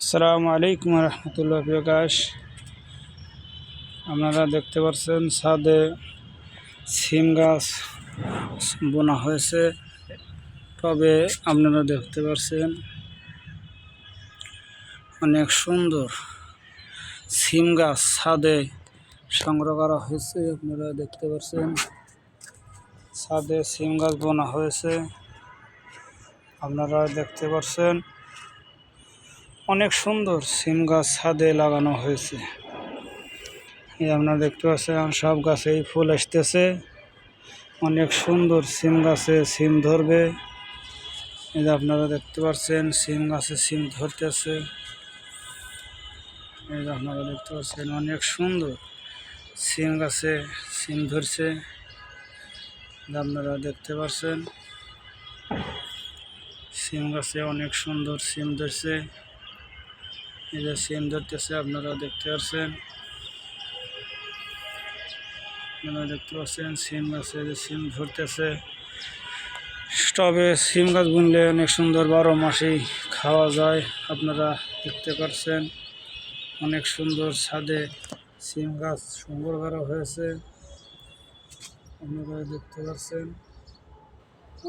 আসসালামু আলাইকুম রহমতুল্লাহ প্রকাশ। আপনারা দেখতে পাচ্ছেন ছাদে সিম গাছ বোনা হয়েছে। তবে আপনারা দেখতে পাচ্ছেন অনেক সুন্দর সিম গাছ ছাদে সংগ্রহ করা হয়েছে। আপনারা দেখতে পাচ্ছেন ছাদে সিম গাছ বোনা হয়েছে। আপনারা দেখতে পাচ্ছেন অনেক সুন্দর সিম গাছ ছাদে লাগানো হয়েছে। আপনারা দেখতে পাচ্ছেন সব গাছেই ফুল আসতেছে। অনেক সুন্দর সিম গাছে সিম ধরবে। এই যে আপনারা দেখতে পাচ্ছেন সিম গাছে সিম ধরতেছে। এই যে আপনারা দেখতে পাচ্ছেন অনেক সুন্দর সিম গাছে সিম ধরছে। আপনারা দেখতে পাচ্ছেন সিম গাছে অনেক সুন্দর সিম ধরছে। এই যে সিম ধরতেছে আপনারা দেখতে পাচ্ছেন। আপনারা দেখতে পাচ্ছেন সিম গাছে যে সিম ধরতেছে। তবে সিম গাছ বুনলে অনেক সুন্দর 12 মাসেই খাওয়া যায়। আপনারা দেখতে পাচ্ছেন অনেক সুন্দর ছাদে সিম গাছ সংগ্রহ করা হয়েছে। আপনারা দেখতে পাচ্ছেন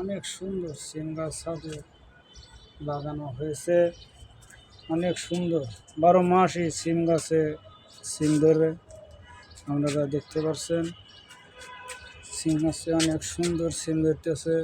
অনেক সুন্দর সিম গাছ ছাদে লাগানো হয়েছে। অনেক সুন্দর 12 মাসই সিম গাছে সিম ধরে। আপনারা দেখতে পাচ্ছেন সিম গাছে অনেক সুন্দর সিম ধরতেছে।